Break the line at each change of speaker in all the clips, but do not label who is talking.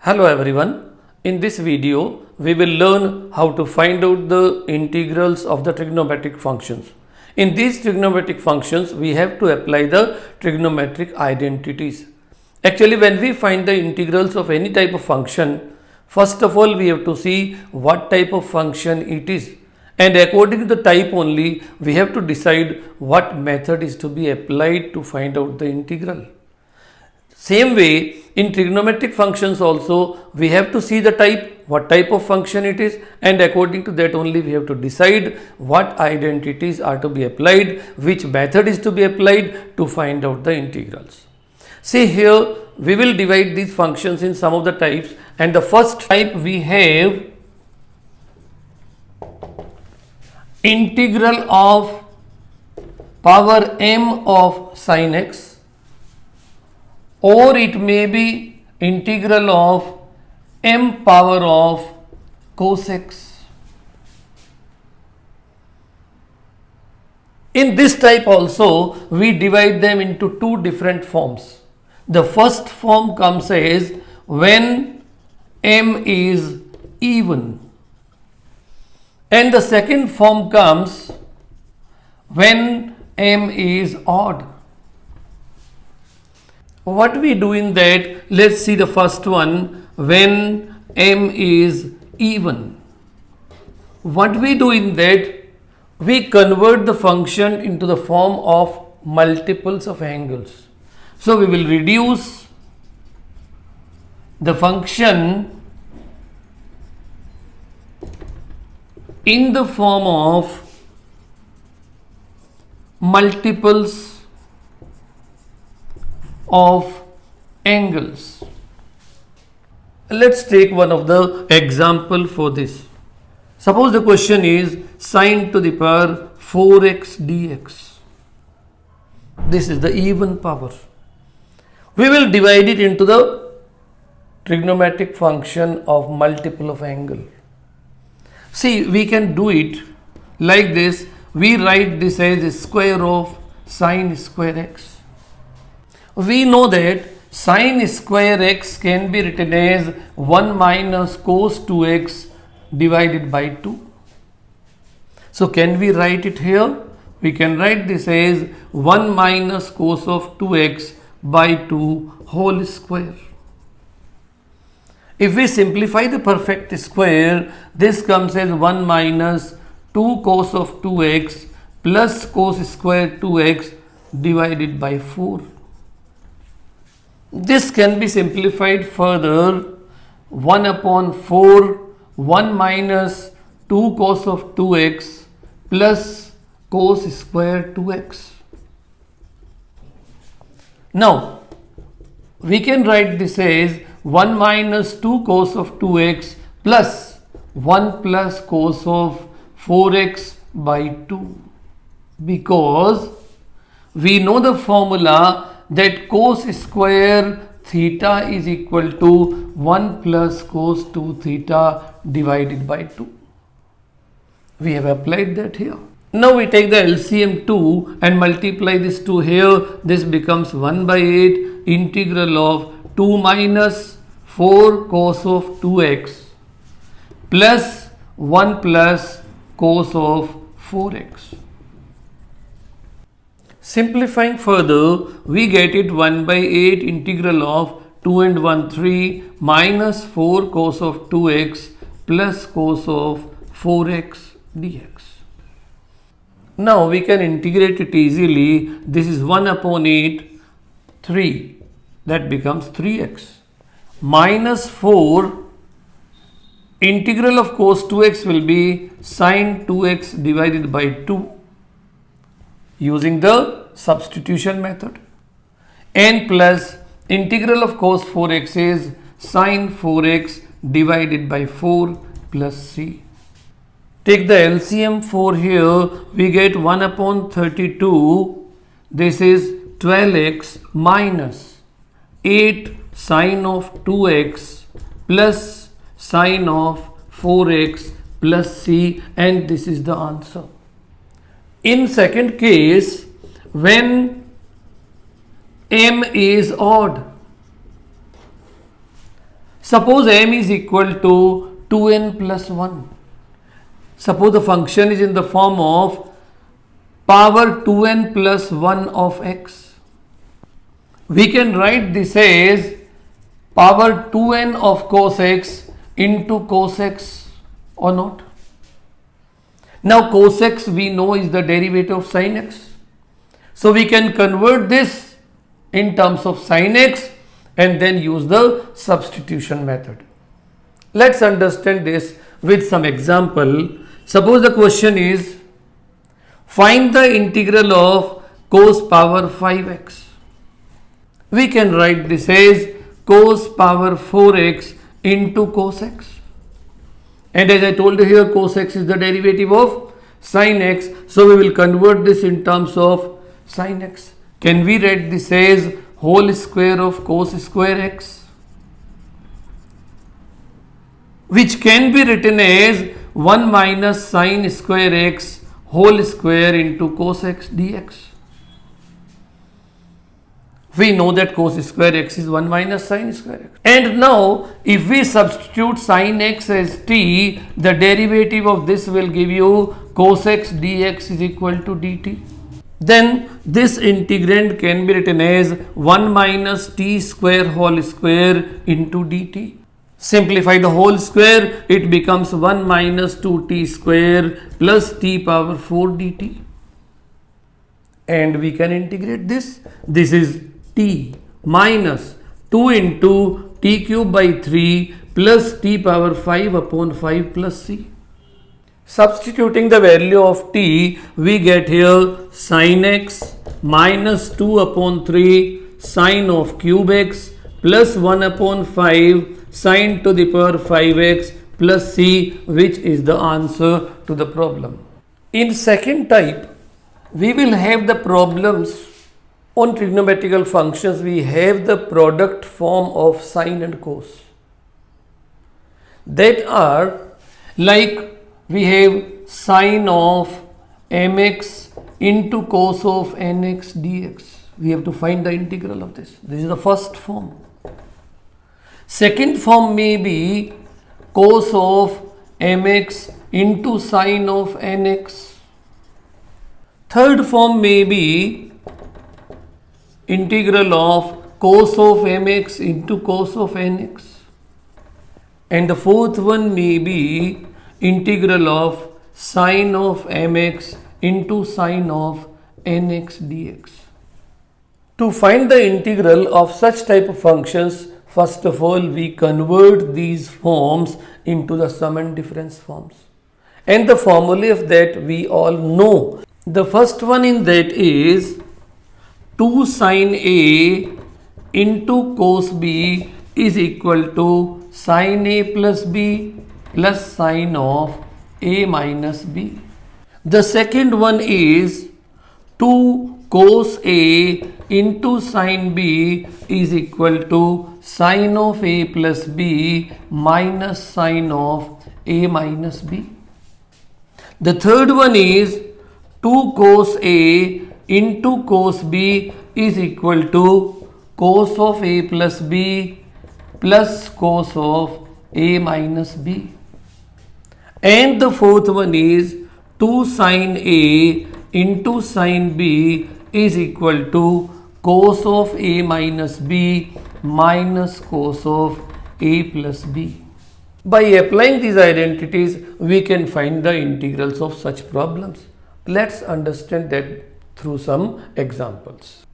Hello everyone. In this video, we will learn how to find out the integrals of the trigonometric functions. In these trigonometric functions, we have to apply the trigonometric identities. Actually, when we find the integrals of any type of function, first of all, we have to see what type of function it is. And according to the type only, we have to decide what method is to be applied to find out the integral. Same way, in trigonometric functions also, we have to see the type, what type of function it is, and according to that only we have to decide what identities are to be applied, which method is to be applied to find out the integrals. See here, we will divide these functions in some of the types, and the first type we have integral of power m of sin x, or it may be integral of m power of cos x. In this type also, we divide them into two different forms. The first form comes as when m is even, and the second form comes when m is odd. What we do in that, let's see the first one, when m is even. What we do in that, we convert the function into the form of multiples of angles. So we will reduce the function in the form of multiples of angles. Let's take one of the example for this. Suppose the question is sine to the power 4x dx. This is the even power. We will divide it into the trigonometric function of multiple of angle. See, we can do it like this. We write this as square of sine square x. We know that sine square x can be written as 1 minus cos 2x divided by 2. So can we write it here? We can write this as 1 minus cos of 2x by 2 whole square. If we simplify the perfect square, this comes as 1 minus 2 cos of 2x plus cos square 2x divided by 4. This can be simplified further. 1 upon 4, 1 minus 2 cos of 2x plus cos square 2x. Now, we can write this as 1 minus 2 cos of 2x plus 1 plus cos of 4x by 2, because we know the formula that cos square theta is equal to 1 plus cos 2 theta divided by 2. We have applied that here. Now we take the LCM 2 and multiply this 2 here. This becomes 1 by 8 integral of 2 minus 4 cos of 2x plus 1 plus cos of 4x. Simplifying further, we get it 1 by 8 integral of 2 and 1 3 minus 4 cos of 2x plus cos of 4x dx. Now we can integrate it easily. This is 1 upon 8, 3. That becomes 3x. Minus 4, integral of cos 2x will be sine 2x divided by 2. Using the substitution method, and plus integral of cos 4x is sine 4x divided by 4 plus c. Take the LCM 4 here, we get 1 upon 32, this is 12x minus 8 sine of 2x plus sine of 4x plus c, and this is the answer. In second case, when m is odd, Suppose m is equal to 2n plus 1. Suppose the function is in the form of power 2n plus 1 of x. We can write this as power 2n of cos x into cos x or not. Now cos x we know is the derivative of sin x. So we can convert this in terms of sin x and then use the substitution method. Let's understand this with some example. Suppose the question is find the integral of cos power 5x. We can write this as cos power 4x into cos x. And as I told you here, cos x is the derivative of sin x. So we will convert this in terms of sin x. Can we write this as whole square of cos square x? Which can be written as 1 minus sin square x whole square into cos x dx. We know that cos square x is 1 minus sin square x. And now if we substitute sin x as t, the derivative of this will give you cos x dx is equal to dt. Then this integrand can be written as 1 minus t square whole square into dt. Simplify the whole square, it becomes 1 minus 2t square plus t power 4 dt. And we can integrate this. This is t minus 2 into t cube by 3 plus t power 5 upon 5 plus c. Substituting the value of t, we get here sin x minus 2 upon 3 sin of cube x plus 1 upon 5 sin to the power 5x plus c, which is the answer to the problem. In second type, we will have the problems on trigonometrical functions. We have the product form of sine and cos. That are like we have sine of mx into cos of nx dx. We have to find the integral of this. This is the first form. Second form may be cos of mx into sine of nx. Third form may be integral of cos of mx into cos of nx. And the fourth one may be integral of sine of mx into sine of nx dx. To find the integral of such type of functions, first of all, we convert these forms into the sum and difference forms. And the formula of that we all know. The first one in that is 2 sin A into cos B is equal to sin A plus B plus sine of A minus B. The second one is 2 cos A into sin B is equal to sine of A plus B minus sine of A minus B. The third one is 2 cos A into cos B is equal to cos of A plus B plus cos of A minus B. And the fourth one is 2 sin A into sin B is equal to cos of A minus B minus cos of A plus B. By applying these identities, we can find the integrals of such problems. Let's understand that through some examples.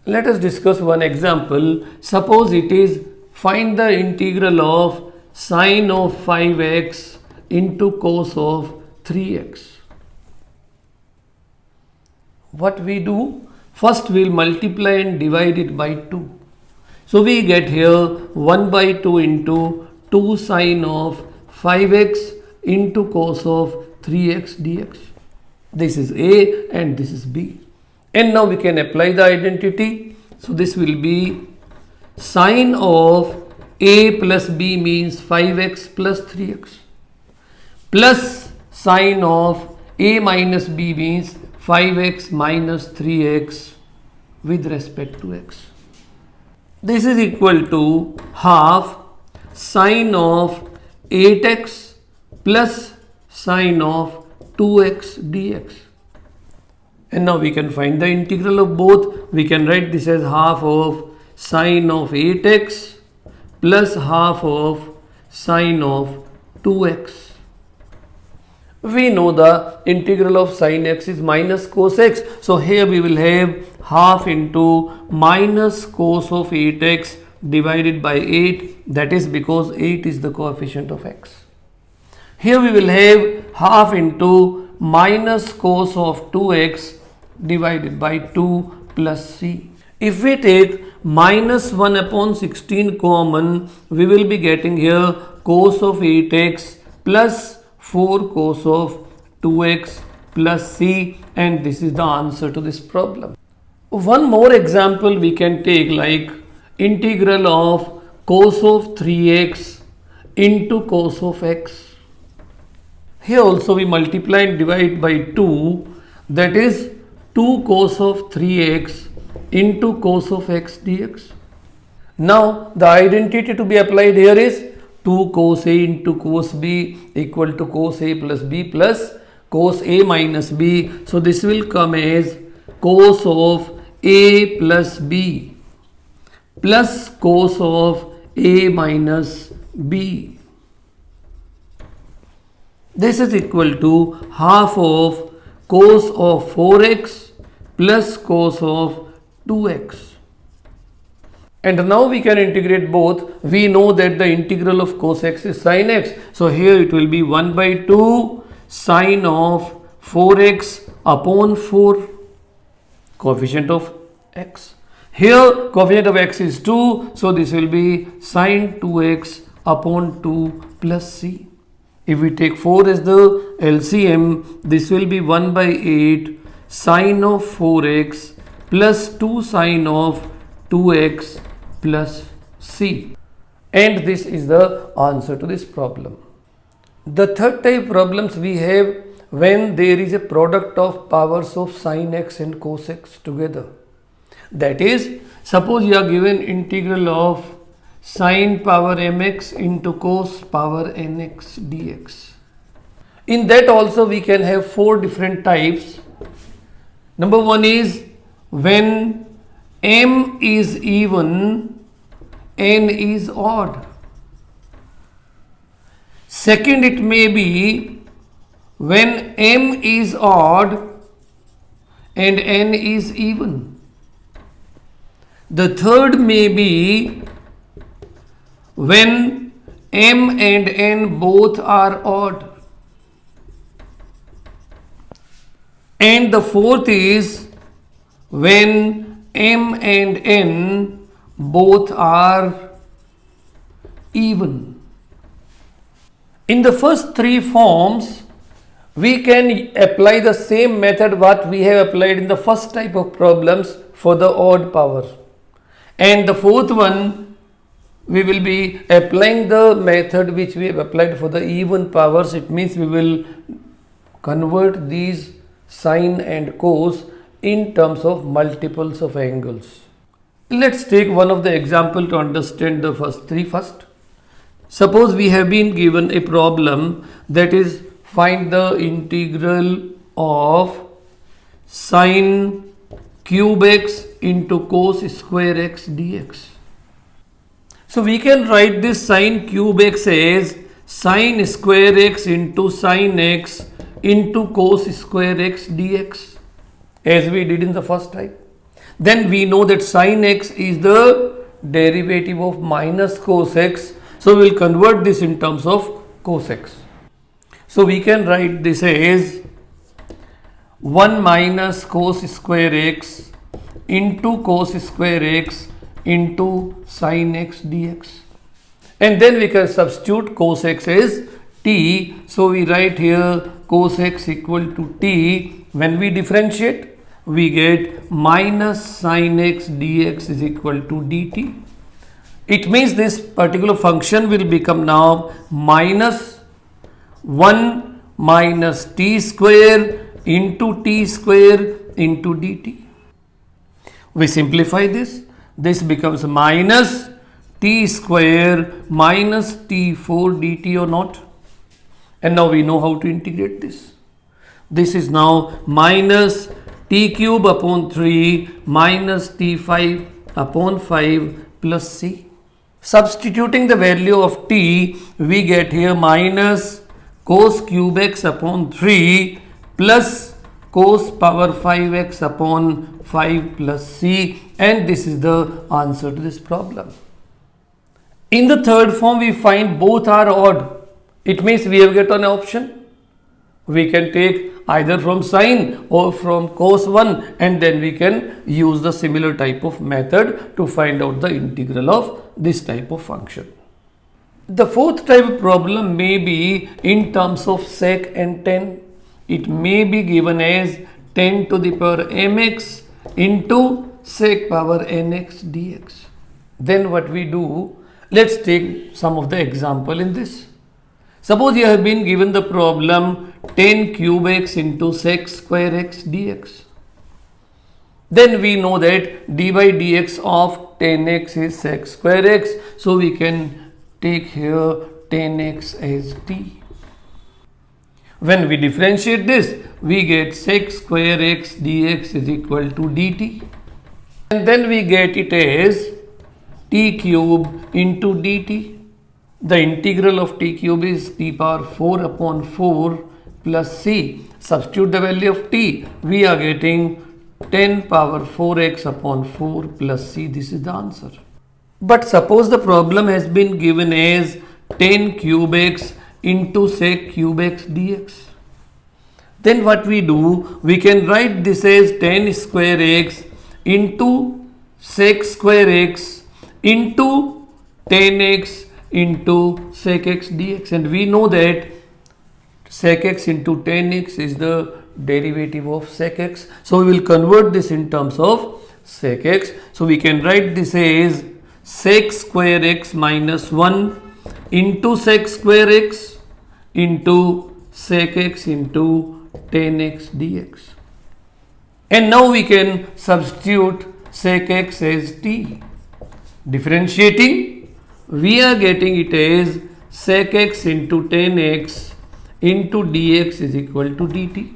Let us discuss one example. Suppose it is find the integral of sine of 5x into cos of 3x. What we do? First we will multiply and divide it by 2. So we get here 1 by 2 into 2 sine of 5x into cos of 3x dx. This is A and this is B. And now we can apply the identity. So this will be sine of A plus B means 5x plus 3x plus sine of A minus B means 5x minus 3x with respect to x. This is equal to half sine of 8x plus sine of 2x dx. And now we can find the integral of both. We can write this as half of sine of 8x plus half of sine of 2x. We know the integral of sine x is minus cos x. So here we will have half into minus cos of 8x divided by 8. That is because 8 is the coefficient of x. Here we will have half into minus cos of 2x divided by 2 plus c. If we take minus 1 upon 16 common, we will be getting here cos of 8x plus 4 cos of 2x plus c, and this is the answer to this problem. One more example we can take, like integral of cos of 3x into cos of x. Here also we multiply and divide by 2, that is 2 cos of 3x into cos of x dx. Now the identity to be applied here is 2 cos a into cos b equal to cos a plus b plus cos a minus b. So this will come as cos of a plus b plus cos of a minus b. This is equal to half of cos of 4x plus cos of 2x. And now we can integrate both. We know that the integral of cos x is sin x. So here it will be 1 by 2 sine of 4x upon 4, coefficient of x. Here coefficient of x is 2. So this will be sine 2x upon 2 plus c. If we take 4 as the LCM, this will be 1 by 8 sine of 4x plus 2 sine of 2x plus c. And this is the answer to this problem. The third type problems we have when there is a product of powers of sin x and cos x together. That is, suppose you are given integral of sin power mx into cos power nx dx. In that also we can have 4 different types. Number 1 is when m is even, n is odd. Second, it may be when m is odd and n is even. The third may be when m and n both are odd. And the fourth is when m and n both are even. In the first 3 forms, we can apply the same method what we have applied in the first type of problems for the odd power. And the fourth one, we will be applying the method which we have applied for the even powers. It means we will convert these sine and cos in terms of multiples of angles. Let's take one of the example to understand the first 3 first. Suppose we have been given a problem that is find the integral of sine cube x into cos square x dx. So we can write this sine cube x as sine square x into sine x into cos square x dx, as we did in the first type. Then we know that sine x is the derivative of minus cos x. So we will convert this in terms of cos x. So we can write this as 1 minus cos square x into cos square x into sin x dx. And then we can substitute cos x as t. So we write here cos x equal to t. When we differentiate, we get minus sin x dx is equal to dt. It means this particular function will become now minus 1 minus t square into t square into dt. We simplify this. This becomes minus t square minus t4 dt or not? And now we know how to integrate this. This is now minus t cube upon 3 minus t5 upon 5 plus c. Substituting the value of t, we get here minus cos cube x upon 3 plus cos power 5x upon 5 plus c, and this is the answer to this problem. In the third form, we find both are odd. It means we have got an option. We can take either from sine or from cos 1, and then we can use the similar type of method to find out the integral of this type of function. The fourth type of problem may be in terms of sec and tan. It may be given as 10 to the power mx into sec power nx dx. Then what we do, let's take some of the example in this. Suppose you have been given the problem 10 cube x into sec square x dx. Then we know that d by dx of 10x is sec square x. So we can take here 10x as t. When we differentiate this, we get sec square x dx is equal to dt. And then we get it as t cube into dt. The integral of t cube is t power 4 upon 4 plus c. Substitute the value of t. We are getting 10 power 4x upon 4 plus c. This is the answer. But suppose the problem has been given as 10 cube x into sec cube x dx. Then what we do, we can write this as 10 square x into sec square x into 10x into sec x dx, and we know that sec x into 10x is the derivative of sec x. So we will convert this in terms of sec x. So we can write this as sec square x minus 1 into sec square x into sec x into 10x dx. And now we can substitute sec x as t. Differentiating, we are getting it as sec x into 10x into dx is equal to dt.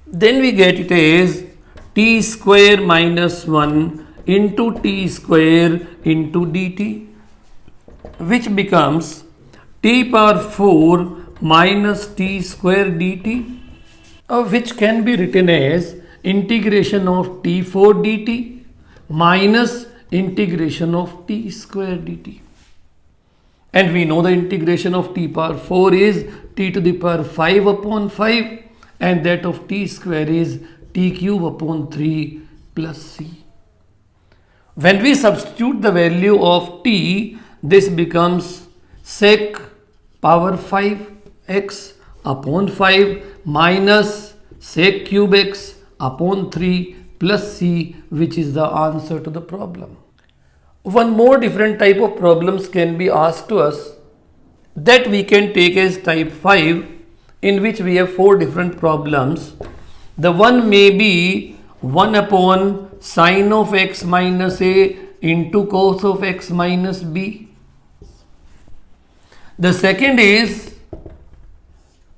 Then we get it as t square minus 1 into t square into dt, which becomes t power 4 minus t square dt, which can be written as integration of t4 dt minus integration of t square dt. And we know the integration of t power 4 is t to the power 5 upon 5, and that of t square is t cube upon 3 plus c. When we substitute the value of t, this becomes sec power 5x upon 5 minus sec cube x upon 3 plus c, which is the answer to the problem. One more different type of problems can be asked to us, that we can take as type 5, in which we have 4 different problems. The one may be 1 upon sine of x minus a into cos of x minus b. The second is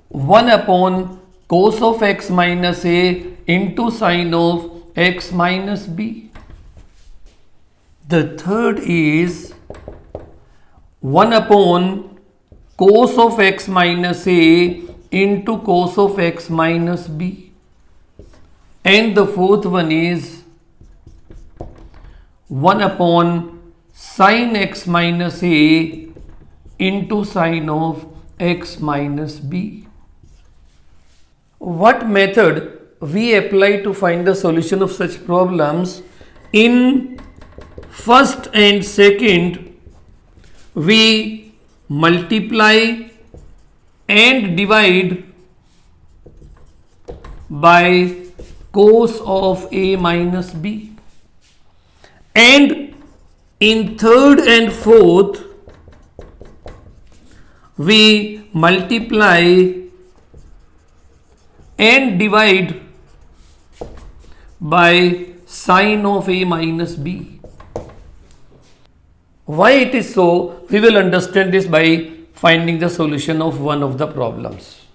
1 upon cos of x minus a into sine of x minus b. The third is 1 upon cos of x minus a into cos of x minus b. And the fourth one is 1 upon sine x minus a into sine of x minus b. What method we apply to find the solution of such problems? In first and second, we multiply and divide by cos of a minus b, and in third and fourth, we multiply and divide by sine of a minus b. Why it is so, we will understand this by finding the solution of one of the problems.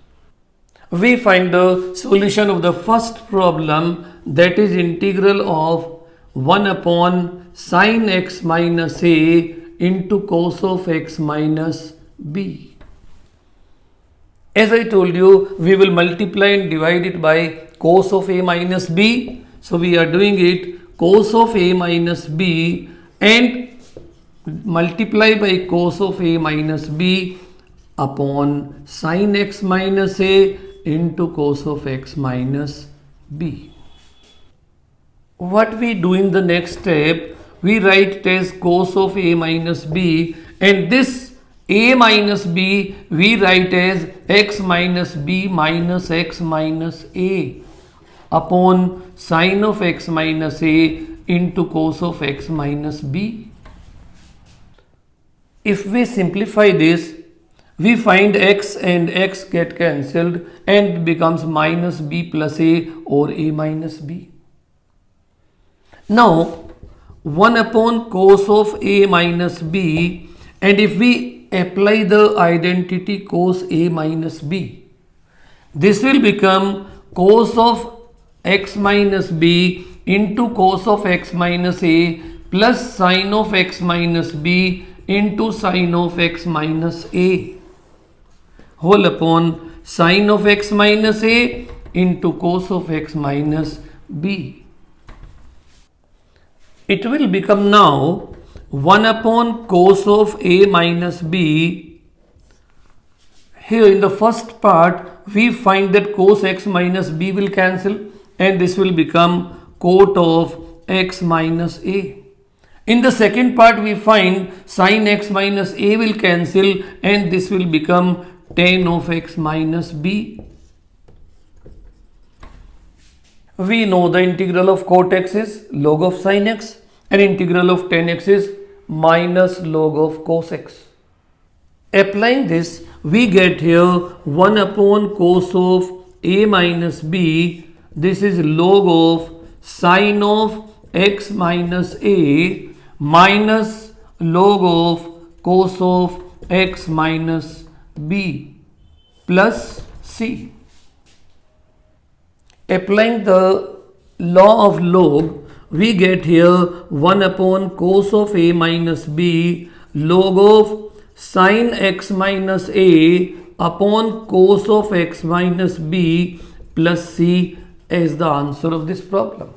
We find the solution of the first problem, that is integral of 1 upon sine x minus a into cos of x minus b. As I told you, we will multiply and divide it by cos of a minus b. So we are doing it cos of a minus b and multiply by cos of a minus b upon sin x minus a into cos of x minus b. What we do in the next step, we write it as cos of a minus b, and this a minus b we write as x minus b minus x minus a upon sin of x minus a into cos of x minus b. If we simplify this, we find x and x get cancelled and it becomes minus b plus a or a minus b. Now 1 upon cos of a minus b, and if we apply the identity cos a minus b, this will become cos of x minus b into cos of x minus a plus sin of x minus b into sin of x minus a whole upon sin of x minus a into cos of x minus b. It will become now 1 upon cos of a minus b. Here in the first part, we find that cos x minus b will cancel and this will become cot of x minus a. In the second part, we find sin x minus a will cancel and this will become tan of x minus b. We know the integral of cot x is log of sin x and integral of tan x is minus log of cos x. Applying this, we get here 1 upon cos of a minus b. This is log of sin of x minus a minus log of cos of x minus b plus c. Applying the law of log, we get here 1 upon cos of a minus b log of sin x minus a upon cos of x minus b plus c as the answer of this problem.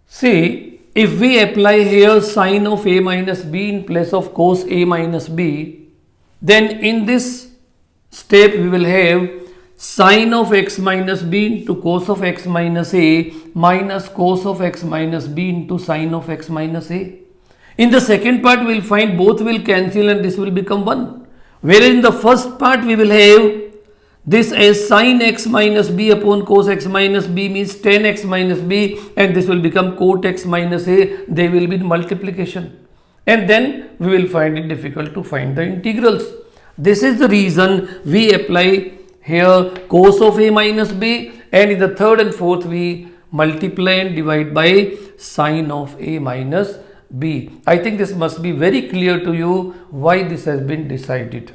See, if we apply here sin of a minus b in place of cos a minus b, then in this step we will have sin of x minus b into cos of x minus a minus cos of x minus b into sin of x minus a. In the second part, we will find both will cancel and this will become 1. Whereas in the first part, we will have this as sin x minus b upon cos x minus b means tan x minus b, and this will become cot x minus a. They will be in multiplication. And then we will find it difficult to find the integrals. This is the reason we apply here cos of a minus b, and in the third and fourth we multiply and divide by sin of a minus b. I think this must be very clear to you why this has been decided.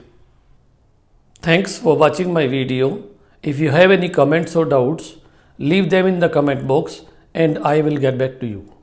Thanks for watching my video. If you have any comments or doubts, leave them in the comment box and I will get back to you.